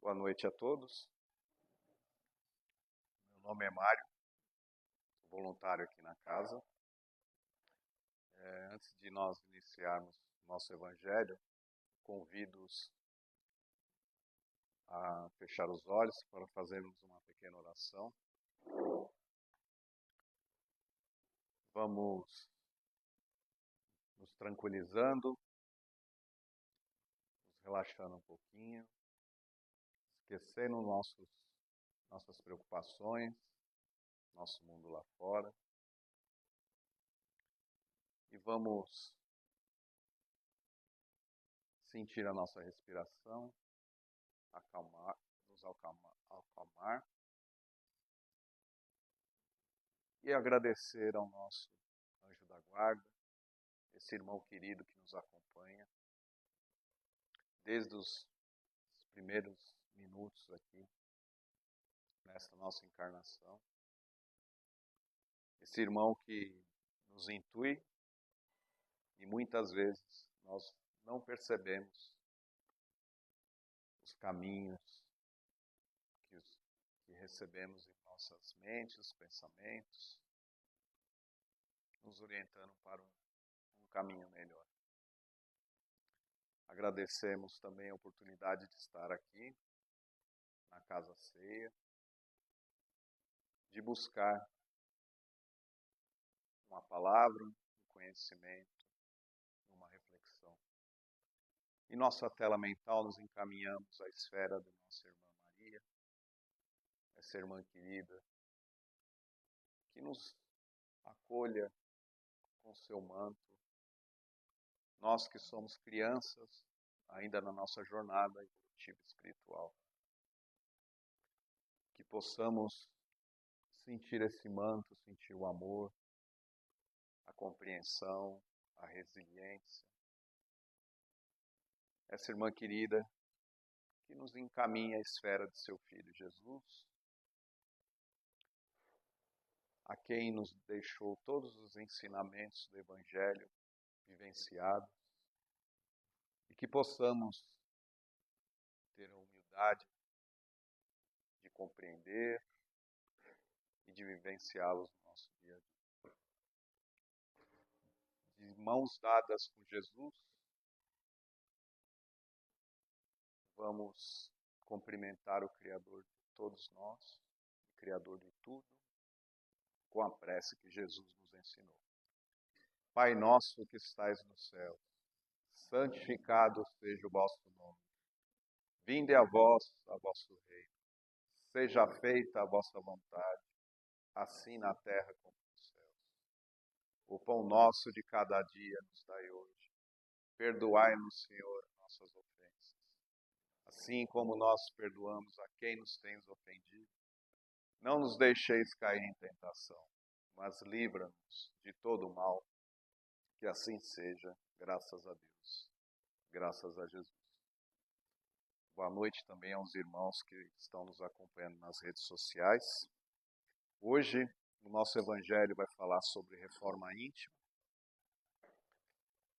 Boa noite a todos. Meu nome é Mário, sou voluntário aqui na casa. Antes de nós iniciarmos nosso evangelho, convido-os a fechar os olhos para fazermos uma pequena oração. Vamos nos tranquilizando, nos relaxando um pouquinho, esquecendo nossas preocupações, nosso mundo lá fora. E vamos sentir a nossa respiração, nos acalmar e agradecer ao nosso anjo da guarda, esse irmão querido que nos acompanha desde os primeiros minutos aqui nesta nossa encarnação. Esse irmão que nos intui e muitas vezes nós não percebemos os caminhos que recebemos em nossas mentes, pensamentos, nos orientando para um caminho melhor. Agradecemos também a oportunidade de estar aqui na Casa Ceia, de buscar uma palavra, um conhecimento, uma reflexão. Em nossa tela mental nos encaminhamos à esfera da nossa irmã Maria, essa irmã querida, que nos acolha com seu manto. Nós que somos crianças, ainda na nossa jornada evolutiva espiritual, que possamos sentir esse manto, sentir o amor, a compreensão, a resiliência. Essa irmã querida que nos encaminha à esfera de seu Filho Jesus, a quem nos deixou todos os ensinamentos do Evangelho vivenciados, e que possamos ter a humildade de compreender e de vivenciá-los no nosso dia a dia. De mãos dadas com Jesus, vamos cumprimentar o Criador de todos nós, o Criador de tudo, com a prece que Jesus nos ensinou. Pai nosso que estais no céu, santificado seja o vosso nome. Vinde a vós a vosso reino. Seja feita a vossa vontade, assim na terra como nos céus. O pão nosso de cada dia nos dai hoje. Perdoai-nos, Senhor, nossas ofensas, assim como nós perdoamos a quem nos tem ofendido. Não nos deixeis cair em tentação, mas livra-nos de todo o mal. Que assim seja, graças a Deus, graças a Jesus. Boa noite também aos irmãos que estão nos acompanhando nas redes sociais. Hoje, o nosso evangelho vai falar sobre reforma íntima.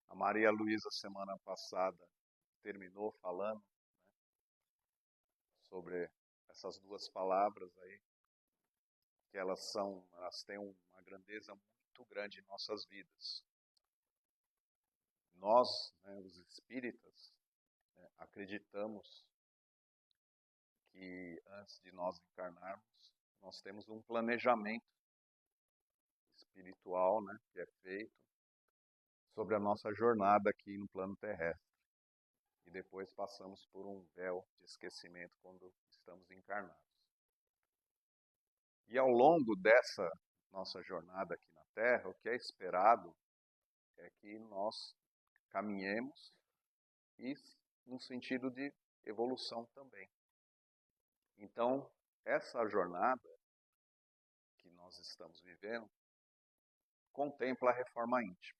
A Maria Luísa, semana passada, terminou falando, sobre essas duas palavras aí, que elas têm uma grandeza muito grande em nossas vidas. Nós, os espíritas, acreditamos que antes de nós encarnarmos, nós temos um planejamento espiritual, que é feito sobre a nossa jornada aqui no plano terrestre. E depois passamos por um véu de esquecimento quando estamos encarnados. E ao longo dessa nossa jornada aqui na Terra, o que é esperado é que nós caminhemos e no sentido de evolução também. Então, essa jornada que nós estamos vivendo contempla a reforma íntima.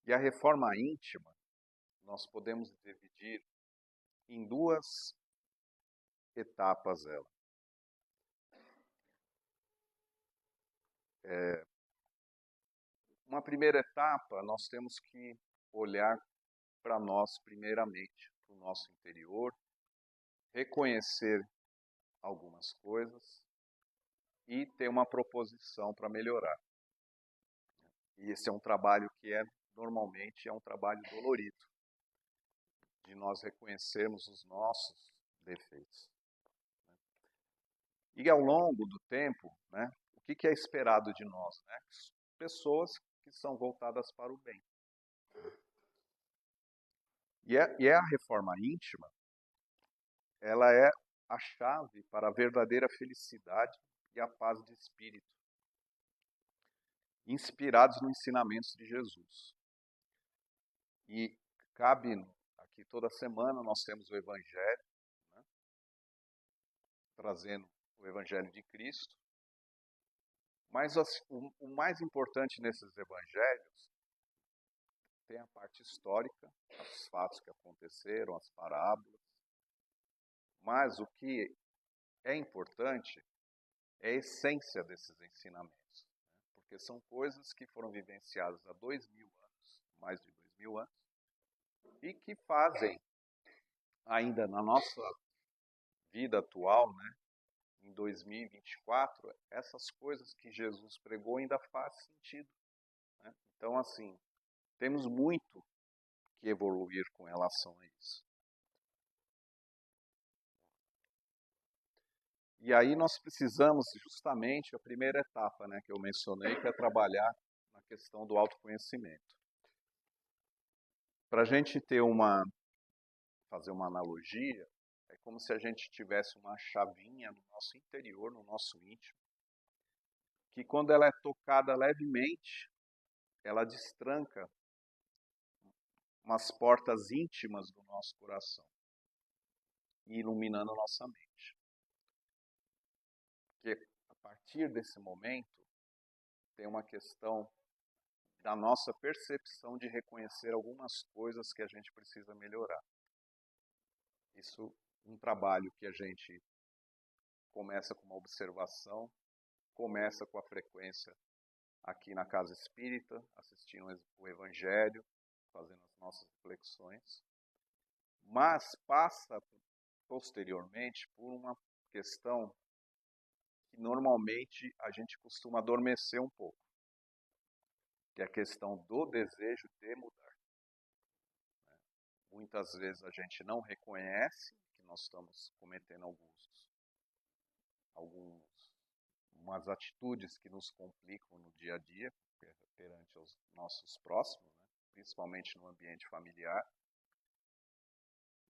E a reforma íntima nós podemos dividir em duas etapas ela. Uma primeira etapa, nós temos que olhar para nós primeiramente, para o nosso interior, reconhecer algumas coisas e ter uma proposição para melhorar. E esse é um trabalho que normalmente é um trabalho dolorido, de nós reconhecermos os nossos defeitos. E ao longo do tempo, né, o que é esperado de nós? Né? Pessoas que são voltadas para o bem. E a reforma íntima, ela é a chave para a verdadeira felicidade e a paz de espírito, inspirados nos ensinamentos de Jesus. E cabe aqui toda semana nós temos o Evangelho, né, trazendo o Evangelho de Cristo. Mas o mais importante nesses evangelhos tem a parte histórica, os fatos que aconteceram, as parábolas. Mas o que é importante é a essência desses ensinamentos, né? Porque são coisas que foram vivenciadas há 2000 anos, mais de 2000 anos, e que fazem ainda na nossa vida atual, né, em 2024, essas coisas que Jesus pregou ainda fazem sentido, né? Então, assim, temos muito que evoluir com relação a isso. E aí nós precisamos justamente a primeira etapa, né, que eu mencionei, que é trabalhar na questão do autoconhecimento. Para a gente fazer uma analogia, é como se a gente tivesse uma chavinha no nosso interior, no nosso íntimo, que quando ela é tocada levemente, ela destranca umas portas íntimas do nosso coração, iluminando a nossa mente. Porque a partir desse momento, tem uma questão da nossa percepção de reconhecer algumas coisas que a gente precisa melhorar. Isso é um trabalho que a gente começa com uma observação, começa com a frequência aqui na Casa Espírita, assistindo o Evangelho, fazendo as nossas reflexões, mas passa posteriormente por uma questão que normalmente a gente costuma adormecer um pouco, que é a questão do desejo de mudar. Muitas vezes a gente não reconhece que nós estamos cometendo algumas atitudes que nos complicam no dia a dia perante os nossos próximos, né? Principalmente no ambiente familiar.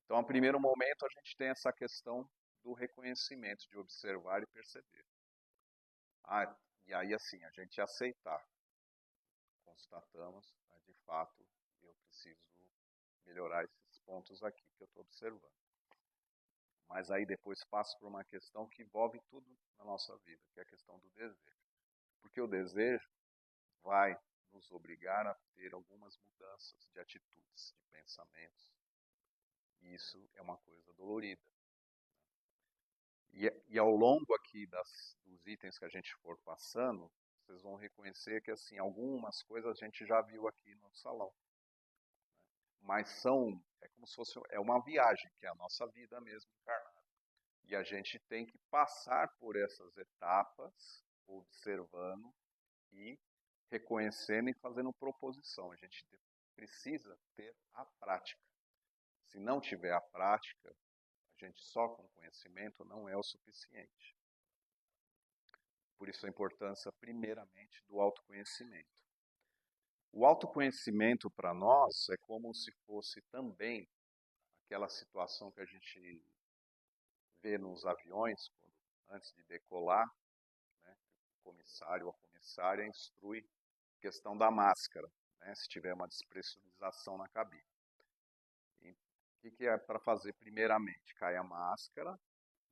Então, no primeiro momento, a gente tem essa questão do reconhecimento, de observar e perceber. E aí, assim, a gente aceitar. Constatamos, né, de fato, eu preciso melhorar esses pontos aqui que eu estou observando. Mas aí depois passo por uma questão que envolve tudo na nossa vida, que é a questão do desejo. Porque o desejo vai nos obrigar a ter algumas mudanças de atitudes, de pensamentos. E isso é uma coisa dolorida. E ao longo aqui dos itens que a gente for passando, vocês vão reconhecer que assim algumas coisas a gente já viu aqui no salão. Mas é como se fosse uma viagem, que é a nossa vida mesmo encarnada. E a gente tem que passar por essas etapas, observando e reconhecendo e fazendo proposição. A gente precisa ter a prática. Se não tiver a prática, a gente só com conhecimento não é o suficiente. Por isso a importância, primeiramente, do autoconhecimento. O autoconhecimento para nós é como se fosse também aquela situação que a gente vê nos aviões, antes de decolar, né, o comissário ou a comissária instrui a questão da máscara, né, se tiver uma despressurização na cabine. E o que é para fazer primeiramente? Cai a máscara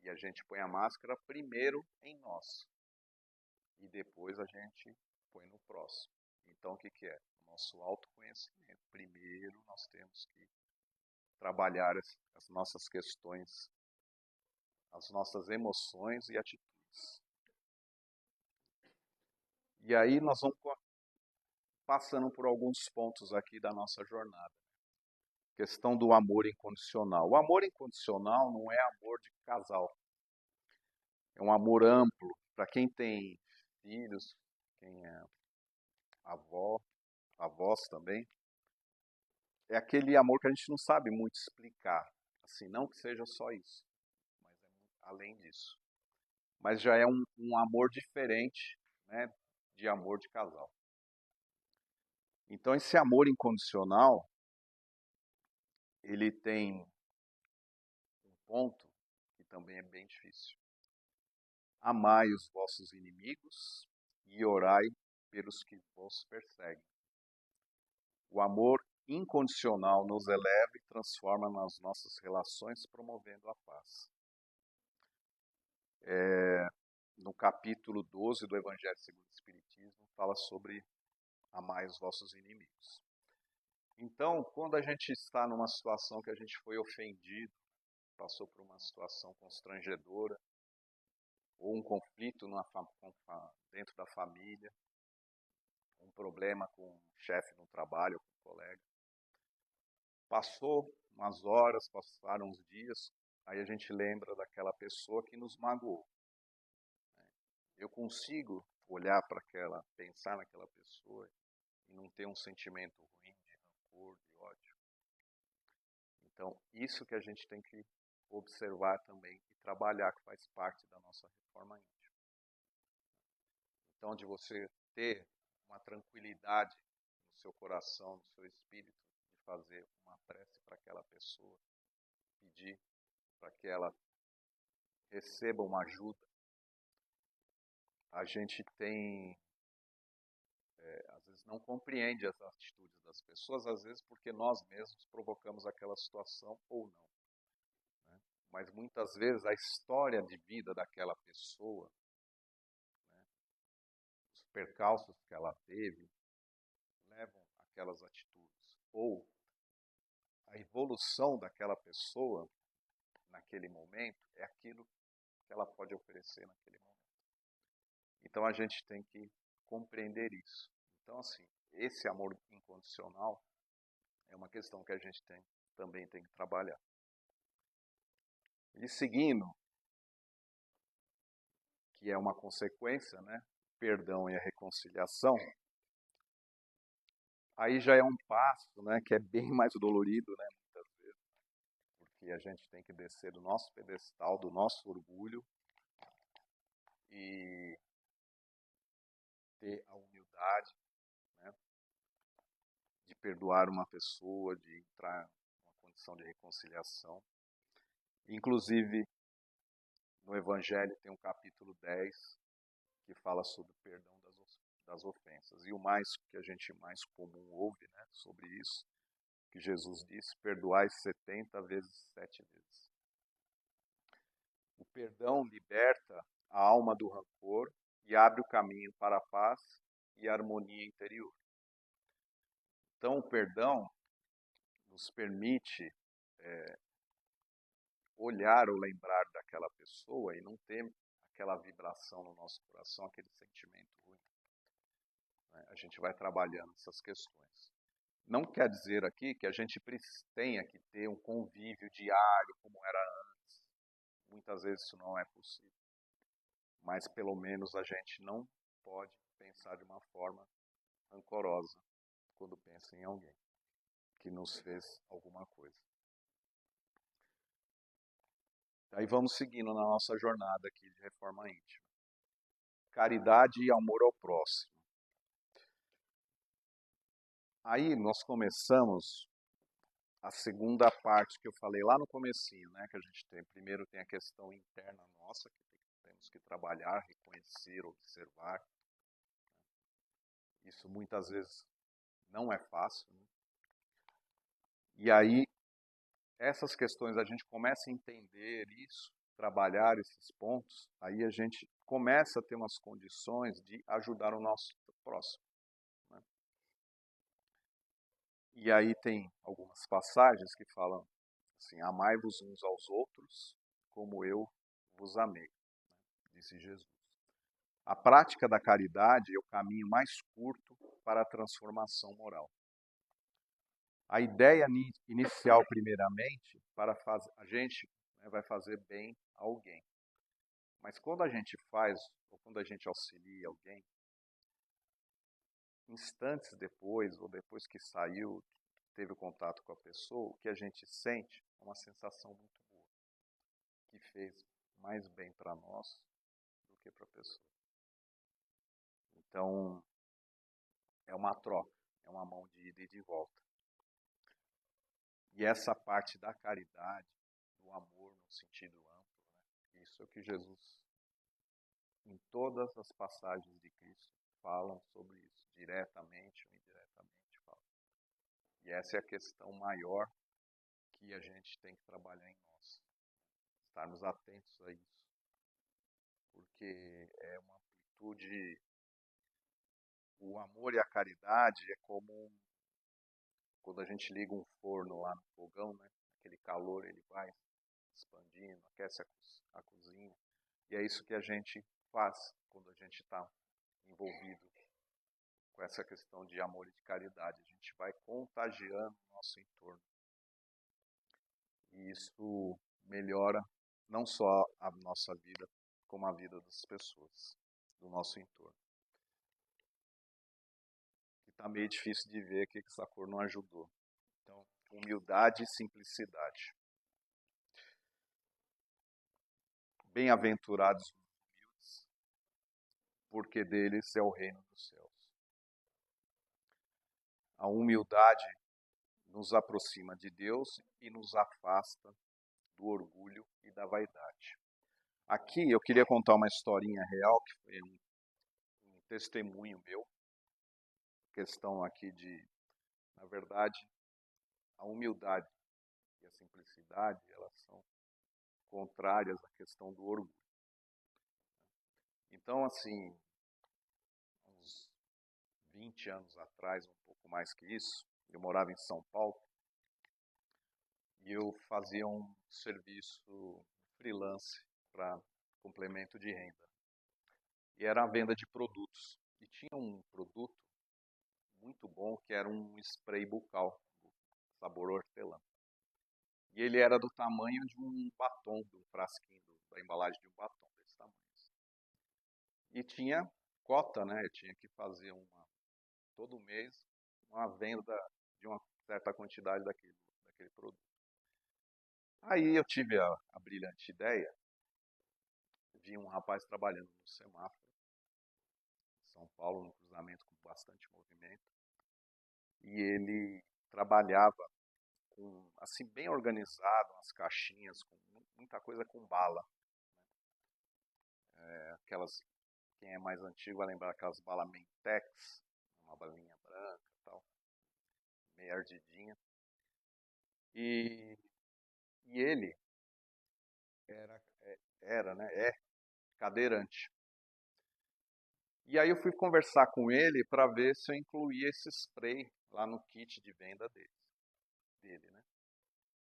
e a gente põe a máscara primeiro em nós. E depois a gente põe no próximo. Então o que é? O nosso autoconhecimento. Primeiro nós temos que trabalhar as nossas questões, as nossas emoções e atitudes. E aí nós vamos passando por alguns pontos aqui da nossa jornada. questão do amor incondicional. O amor incondicional não é amor de casal. É um amor amplo para quem tem filhos, quem é avó, avós também. É aquele amor que a gente não sabe muito explicar. Assim, não que seja só isso, mas é além disso. Mas já é um amor diferente, né, de amor de casal. Então, esse amor incondicional, ele tem um ponto que também é bem difícil. Amai os vossos inimigos e orai pelos que vos perseguem. O amor incondicional nos eleva e transforma nas nossas relações, promovendo a paz. No capítulo 12 do Evangelho segundo o Espiritismo, fala sobre amai os vossos inimigos. Então, quando a gente está numa situação que a gente foi ofendido, passou por uma situação constrangedora, ou um conflito dentro da família, um problema com o chefe no trabalho, com o colega, passou umas horas, passaram uns dias, aí a gente lembra daquela pessoa que nos magoou. Eu consigo olhar para aquela, pensar naquela pessoa e não ter um sentimento ruim de rancor, de ódio. Então, isso que a gente tem que observar também e trabalhar, que faz parte da nossa reforma íntima. Então, de você ter uma tranquilidade no seu coração, no seu espírito, de fazer uma prece para aquela pessoa, pedir para que ela receba uma ajuda. A gente tem, às vezes não compreende as atitudes das pessoas, às vezes porque nós mesmos provocamos aquela situação ou não. Né? Mas muitas vezes a história de vida daquela pessoa, né, os percalços que ela teve, levam aquelas atitudes. Ou a evolução daquela pessoa naquele momento é aquilo que ela pode oferecer naquele momento. Então a gente tem que compreender isso. Então, assim, esse amor incondicional é uma questão que a gente também tem que trabalhar. E seguindo, que é uma consequência, né? Perdão e a reconciliação, aí já é um passo, né? Que é bem mais dolorido, né? Muitas vezes, porque a gente tem que descer do nosso pedestal, do nosso orgulho e ter a humildade, né? De perdoar uma pessoa, de entrar numa condição de reconciliação. Inclusive, no Evangelho tem um capítulo 10 que fala sobre o perdão das ofensas. E o mais que a gente mais comum ouve, né, sobre isso, que Jesus disse, perdoai 70 vezes 7 vezes. O perdão liberta a alma do rancor e abre o caminho para a paz e a harmonia interior. Então, o perdão nos permite olhar ou lembrar daquela pessoa e não ter aquela vibração no nosso coração, aquele sentimento ruim. A gente vai trabalhando essas questões. Não quer dizer aqui que a gente tenha que ter um convívio diário como era antes. Muitas vezes isso não é possível. Mas pelo menos a gente não pode pensar de uma forma rancorosa quando pensa em alguém que nos fez alguma coisa. Aí vamos seguindo na nossa jornada aqui de reforma íntima. Caridade e amor ao próximo. Aí nós começamos a segunda parte que eu falei lá no comecinho, né, que a gente tem. Primeiro tem a questão interna nossa, que temos que trabalhar, reconhecer, observar. Isso muitas vezes não é fácil. Né? E aí, essas questões, a gente começa a entender isso, trabalhar esses pontos, aí a gente começa a ter umas condições de ajudar o nosso próximo. Né? E aí tem algumas passagens que falam assim, amai-vos uns aos outros como eu vos amei, disse Jesus. A prática da caridade é o caminho mais curto para a transformação moral. A ideia inicial, primeiramente, para fazer, a gente, né, vai fazer bem a alguém. Mas quando a gente faz, ou quando a gente auxilia alguém, instantes depois, ou depois que saiu, teve contato com a pessoa, o que a gente sente é uma sensação muito boa, que fez mais bem para nós do que para a pessoa. Então, é uma troca, é uma mão de ida e de volta. E essa parte da caridade, do amor no sentido amplo, né? Isso é o que Jesus, em todas as passagens de Cristo, falam sobre isso, diretamente ou indiretamente falam. E essa é a questão maior que a gente tem que trabalhar em nós, estarmos atentos a isso, porque é uma amplitude, o amor e a caridade é como quando a gente liga um forno lá no fogão, né? Aquele calor ele vai expandindo, aquece a cozinha. E é isso que a gente faz quando a gente está envolvido com essa questão de amor e de caridade. A gente vai contagiando o nosso entorno. E isso melhora não só a nossa vida, como a vida das pessoas do nosso entorno. E está meio difícil de ver que essa cor não ajudou. Então, humildade e simplicidade. Bem-aventurados os humildes, porque deles é o reino dos céus. A humildade nos aproxima de Deus e nos afasta do orgulho e da vaidade. Aqui eu queria contar uma historinha real, que foi um testemunho meu, questão aqui de, na verdade, a humildade e a simplicidade, elas são contrárias à questão do orgulho. Então, assim, uns 20 anos atrás, um pouco mais que isso, eu morava em São Paulo e eu fazia um serviço freelance para complemento de renda. E era a venda de produtos. E tinha um produto muito bom que era um spray bucal, sabor hortelã. E ele era do tamanho de um batom, de um frasquinho, da embalagem de um batom, desse tamanho. E tinha cota, né? Eu tinha que fazer todo mês uma venda de uma certa quantidade daquele produto. Aí eu tive a brilhante ideia, vi um rapaz trabalhando no semáforo, em São Paulo, no cruzamento com bastante movimento, e ele trabalhava com, assim, bem organizado, umas caixinhas, com muita coisa com bala. Aquelas, quem é mais antigo vai lembrar aquelas balas Mentex, uma balinha branca e tal, meio ardidinha. E ele é cadeirante. E aí eu fui conversar com ele para ver se eu incluía esse spray lá no kit de venda dele, né?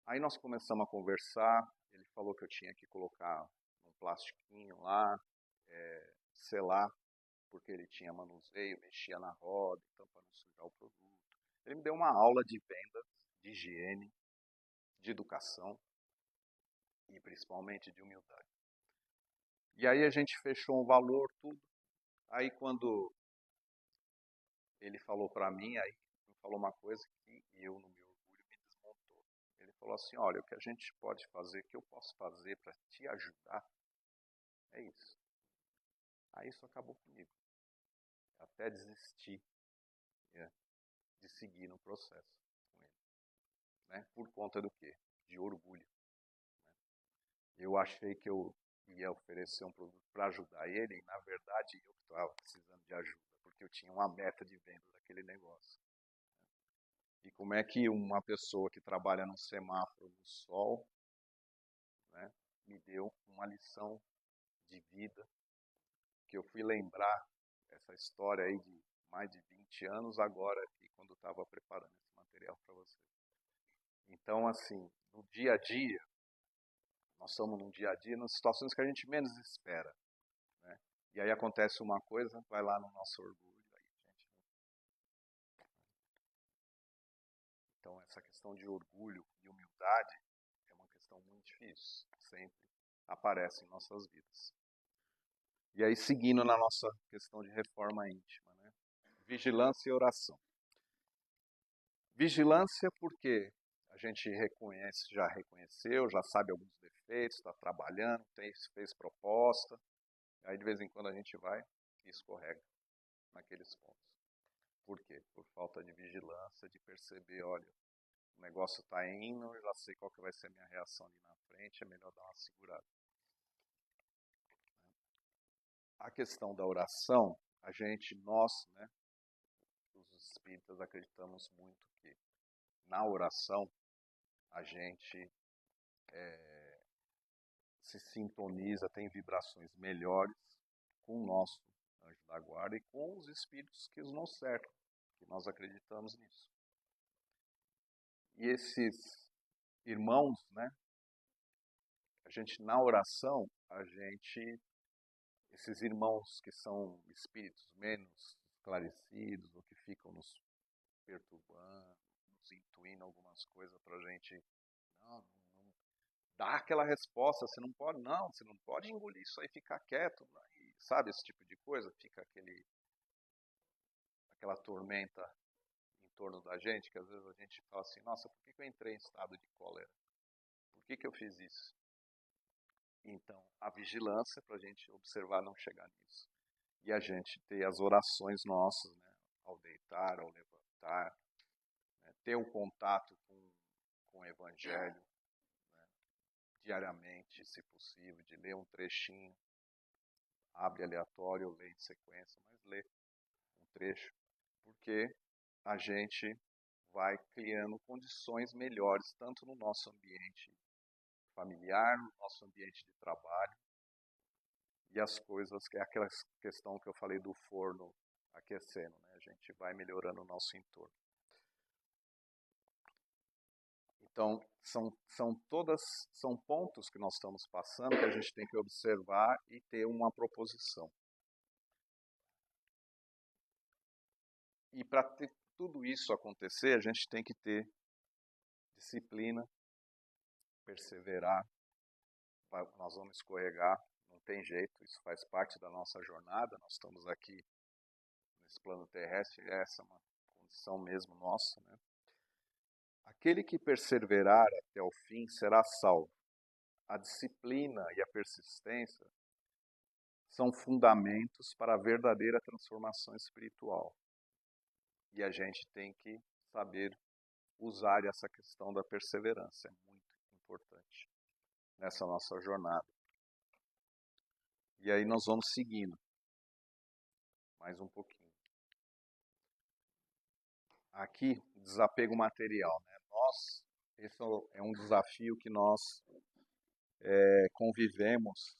Aí nós começamos a conversar, ele falou que eu tinha que colocar um plastiquinho lá, selar, porque ele tinha manuseio, mexia na roda, então para não sujar o produto. Ele me deu uma aula de venda, de higiene, de educação e principalmente de humildade. E aí a gente fechou um valor, tudo. Aí quando ele falou para mim, aí ele falou uma coisa que eu, no meu orgulho, me desmontou. Ele falou assim, olha, o que a gente pode fazer, o que eu posso fazer para te ajudar, é isso. Aí isso acabou comigo. Até desistir, né, de seguir no processo com ele. Né? Por conta do quê? De orgulho. Né? Eu achei que eu ia oferecer um produto para ajudar ele, e na verdade eu estava precisando de ajuda, porque eu tinha uma meta de venda daquele negócio. E como é que uma pessoa que trabalha num semáforo no sol, né, me deu uma lição de vida, que eu fui lembrar essa história aí de mais de 20 anos agora, aqui, quando eu estava preparando esse material para você. Então, assim, no dia a dia, nós estamos num dia a dia, nas situações que a gente menos espera. Né? E aí acontece uma coisa, vai lá no nosso orgulho, aí a gente... Então, questão de orgulho e humildade é uma questão muito difícil, sempre aparece em nossas vidas. E aí, seguindo na nossa questão de reforma íntima, né? Vigilância e oração. Vigilância porque a gente reconhece, já reconheceu, já sabe alguns defeitos, está trabalhando, fez proposta, aí de vez em quando a gente vai e escorrega naqueles pontos. Por quê? Por falta de vigilância, de perceber, olha, o negócio está indo, eu já sei qual que vai ser a minha reação ali na frente, é melhor dar uma segurada. A questão da oração, nós, né, os espíritas acreditamos muito que na oração a gente se sintoniza, tem vibrações melhores com o nosso anjo da guarda e com os espíritos que nos cercam, que nós acreditamos nisso. E esses irmãos, né, na oração, esses irmãos que são espíritos menos esclarecidos ou que ficam nos perturbando, nos intuindo algumas coisas para a gente não dar aquela resposta, você não pode engolir isso aí, ficar quieto, e, sabe, esse tipo de coisa, fica aquela tormenta em torno da gente, que às vezes a gente fala assim, nossa, por que eu entrei em estado de cólera? Por que eu fiz isso? Então, a vigilância para a gente observar não chegar nisso. E a gente ter as orações nossas, né, ao deitar, ao levantar, né, ter um contato com o Evangelho, né, diariamente, se possível, de ler um trechinho, abre aleatório, lê em sequência, mas lê um trecho, porque a gente vai criando condições melhores, tanto no nosso ambiente familiar, no nosso ambiente de trabalho, e as coisas, que é aquela questão que eu falei do forno aquecendo, né? A gente vai melhorando o nosso entorno. Então, são pontos que nós estamos passando que a gente tem que observar e ter uma proposição. E para tudo isso acontecer, a gente tem que ter disciplina, perseverar, nós vamos escorregar, não tem jeito, isso faz parte da nossa jornada, nós estamos aqui nesse plano terrestre, essa é uma condição mesmo nossa, né? Aquele que perseverar até o fim será salvo. A disciplina e a persistência são fundamentos para a verdadeira transformação espiritual. E a gente tem que saber usar essa questão da perseverança, é muito importante nessa nossa jornada. E aí nós vamos seguindo mais um pouquinho. Aqui, desapego material, né? Esse é um desafio que nós convivemos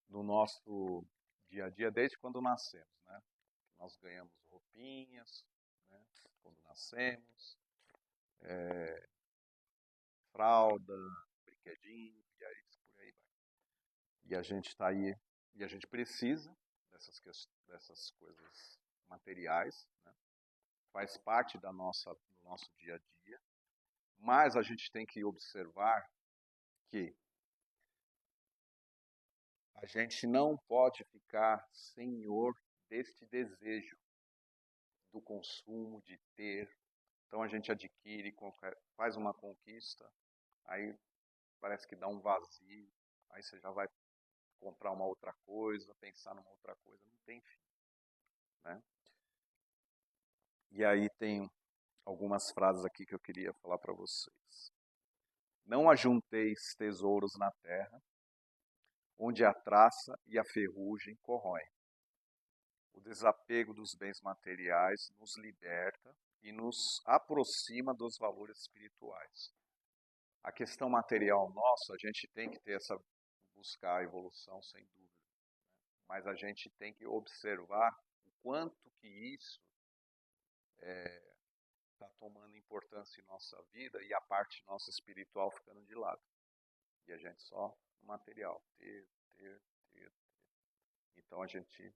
no nosso dia a dia desde quando nascemos, né? Nós ganhamos roupinhas, né, quando nascemos, fralda, brinquedinho, e aí por aí vai. E a gente está aí, e a gente precisa dessas coisas materiais, né? Faz parte do nosso dia a dia, mas a gente tem que observar que a gente não pode ficar senhor deste desejo do consumo, de ter. Então a gente adquire, faz uma conquista, aí parece que dá um vazio, aí você já vai comprar uma outra coisa, pensar numa outra coisa, não tem fim, né? E aí tem algumas frases aqui que eu queria falar para vocês. Não ajunteis tesouros na terra, onde a traça e a ferrugem corroem. O desapego dos bens materiais nos liberta e nos aproxima dos valores espirituais. A questão material nossa, a gente tem que ter buscar a evolução, sem dúvida. Mas a gente tem que observar o quanto que isso está tomando importância em nossa vida e a parte nossa espiritual ficando de lado. E a gente só material, ter. Então a gente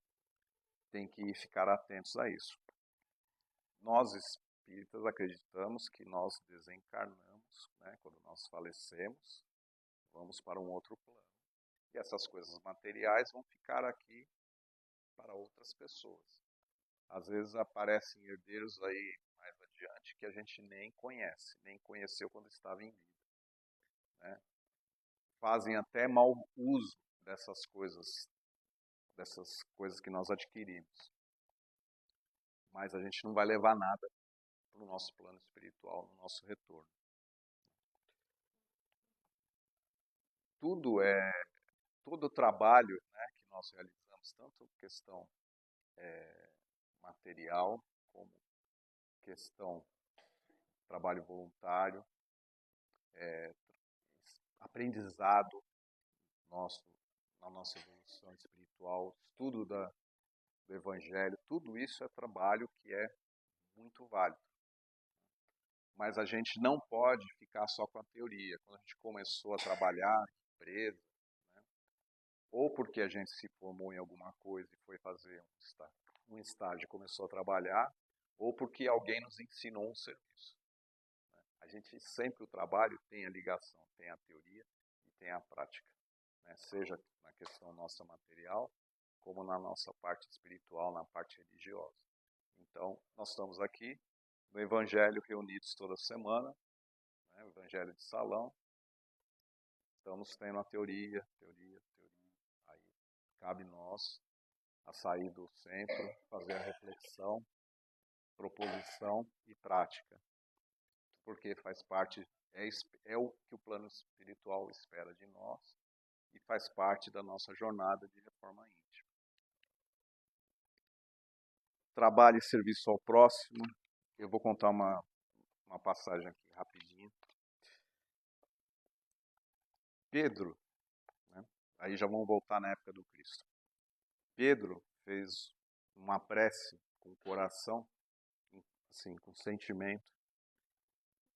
tem que ficar atentos a isso. Nós, espíritas acreditamos que nós desencarnamos, né? Quando nós falecemos, vamos para um outro plano. E essas coisas materiais vão ficar aqui para outras pessoas. Às vezes aparecem herdeiros aí mais adiante que a gente nem conhece, nem conheceu quando estava em vida, né? Fazem até mau uso dessas coisas que nós adquirimos. Mas a gente não vai levar nada para o nosso plano espiritual, no nosso retorno. Todo o trabalho, né, que nós realizamos, tanto questão material, como questão trabalho voluntário, aprendizado nosso, na nossa evolução espiritual, estudo do Evangelho, tudo isso é trabalho que é muito válido. Mas a gente não pode ficar só com a teoria. Quando a gente começou a trabalhar em empresa, né, ou porque a gente se formou em alguma coisa e foi fazer um estágio e começou a trabalhar, ou porque alguém nos ensinou um serviço. A gente sempre, o trabalho tem a ligação, tem a teoria e tem a prática, né? Seja na questão nossa material, como na nossa parte espiritual, na parte religiosa. Então, nós estamos aqui no Evangelho reunidos toda semana, né? O Evangelho de Salão. Estamos tendo a teoria. Aí cabe nós a sair do centro, fazer a reflexão, proposição e prática. Porque faz parte, é o que o plano espiritual espera de nós e faz parte da nossa jornada de reforma íntima. Trabalho e serviço ao próximo. Eu vou contar uma passagem aqui rapidinho. Pedro, né, aí já vamos voltar na época do Cristo. Pedro fez uma prece com o coração, assim, com sentimento,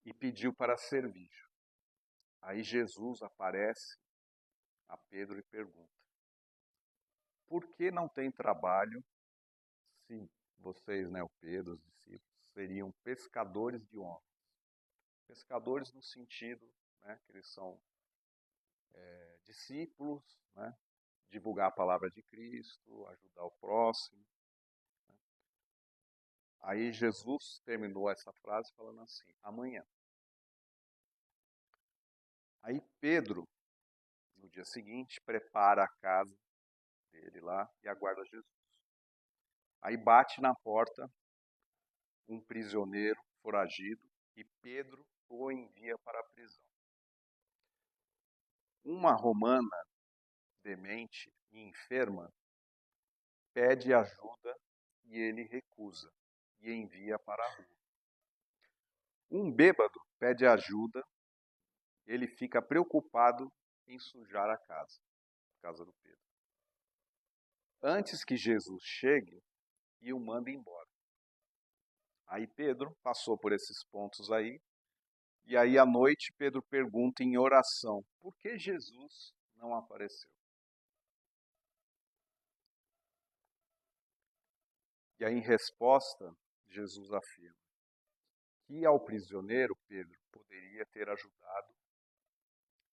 e pediu para servir. Aí Jesus aparece a Pedro e pergunta: por que não tem trabalho se vocês, né, o Pedro, os discípulos, seriam pescadores de homens? Pescadores no sentido, né, que eles são discípulos, né, divulgar a palavra de Cristo, ajudar o próximo. Né? Aí Jesus terminou essa frase falando assim: amanhã. Aí Pedro, no dia seguinte, prepara a casa dele lá e aguarda Jesus. Aí bate na porta um prisioneiro foragido e Pedro o envia para a prisão. Uma romana demente e enferma pede ajuda e ele recusa e envia para a rua. Um bêbado pede ajuda, ele fica preocupado em sujar a casa do Pedro. Antes que Jesus chegue e o manda embora. Aí Pedro passou por esses pontos aí, e aí à noite Pedro pergunta em oração: por que Jesus não apareceu? E aí em resposta, Jesus afirma que ao prisioneiro Pedro poderia ter ajudado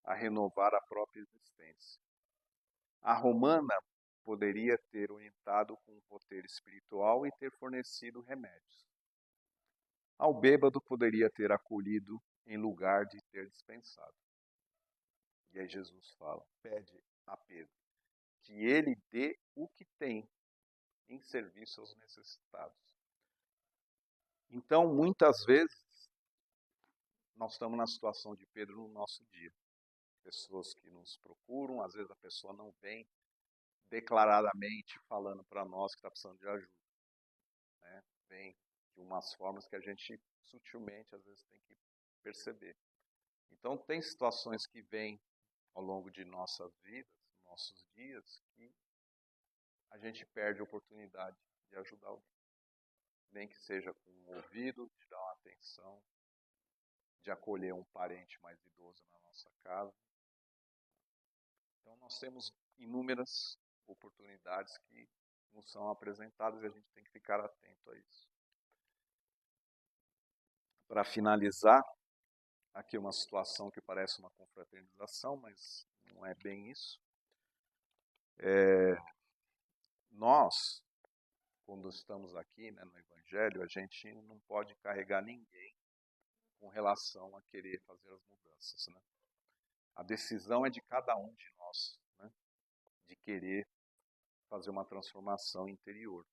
a renovar a própria existência. A romana poderia ter orientado com um roteiro espiritual e ter fornecido remédios. Ao bêbado poderia ter acolhido em lugar de ter dispensado. E aí Jesus fala, pede a Pedro que ele dê o que tem em serviço aos necessitados. Então, muitas vezes, nós estamos na situação de Pedro no nosso dia. Pessoas que nos procuram, às vezes a pessoa não vem declaradamente falando para nós que está precisando de ajuda, né? Vem de umas formas que a gente sutilmente às vezes tem que perceber. Então tem situações que vêm ao longo de nossas vidas, nossos dias, que a gente perde a oportunidade de ajudar alguém. Nem que seja com um ouvido, de dar uma atenção, de acolher um parente mais idoso na nossa casa. Então nós temos inúmeras oportunidades que nos são apresentadas e a gente tem que ficar atento a isso. para finalizar, aqui uma situação que parece uma confraternização, mas não é bem isso. Nós, quando estamos aqui, né, no Evangelho, a gente não pode carregar ninguém com relação a querer fazer as mudanças, né? A decisão é de cada um de nós, né, de querer fazer uma transformação interior.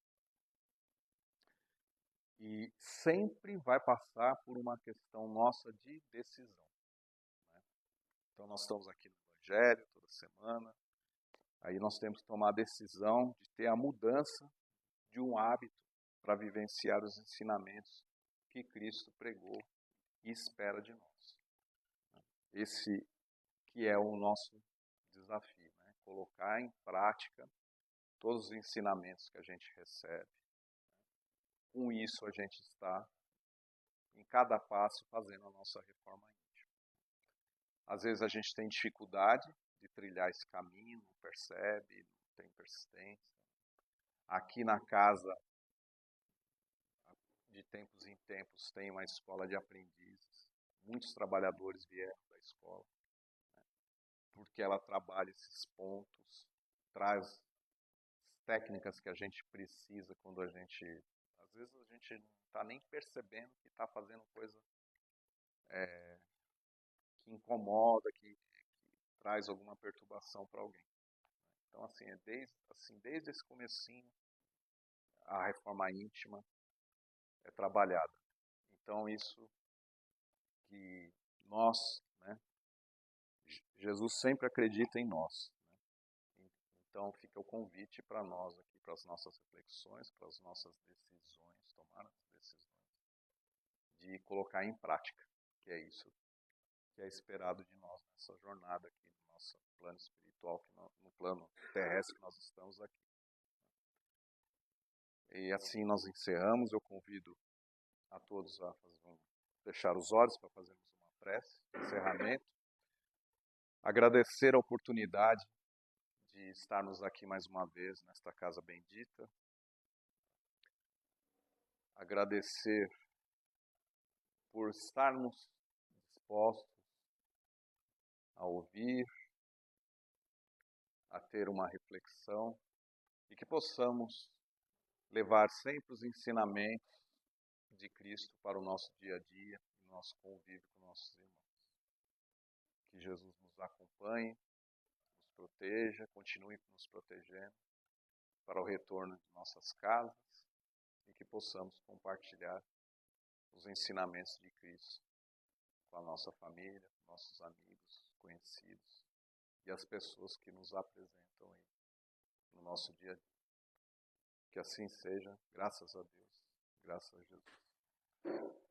E sempre vai passar por uma questão nossa de decisão, né? Então nós estamos aqui no Evangelho toda semana, aí nós temos que tomar a decisão de ter a mudança de um hábito para vivenciar os ensinamentos que Cristo pregou e espera de nós. Esse que é o nosso desafio, né? Colocar em prática todos os ensinamentos que a gente recebe. Com isso, a gente está, em cada passo, fazendo a nossa reforma íntima. Às vezes a gente tem dificuldade de trilhar esse caminho, não percebe, não tem persistência. Aqui na casa, de tempos em tempos, tem uma escola de aprendizes. Muitos trabalhadores vieram da escola, né, porque ela trabalha esses pontos, traz técnicas que a gente precisa quando a gente... Às vezes a gente não está nem percebendo que está fazendo coisa que incomoda, que traz alguma perturbação para alguém. Então, assim, desde esse comecinho, a reforma íntima é trabalhada. Então, isso que nós, né, Jesus sempre acredita em nós, né? Então, fica o convite para nós aqui, para as nossas reflexões, para as nossas decisões, tomar as decisões, de colocar em prática, que é isso que é esperado de nós nessa jornada aqui, no nosso plano espiritual, no plano terrestre que nós estamos aqui. E assim nós encerramos. Eu convido a todos a fechar os olhos para fazermos uma prece de encerramento. Agradecer a oportunidade de estarmos aqui mais uma vez nesta casa bendita. Agradecer por estarmos dispostos a ouvir, a ter uma reflexão e que possamos levar sempre os ensinamentos de Cristo para o nosso dia a dia, no nosso convívio com nossos irmãos. Que Jesus nos acompanhe, nos proteja, continue nos protegendo para o retorno de nossas casas e que possamos compartilhar os ensinamentos de Cristo com a nossa família, nossos amigos, conhecidos e as pessoas que nos apresentam aí no nosso dia a dia. Que assim seja, graças a Deus, graças a Jesus.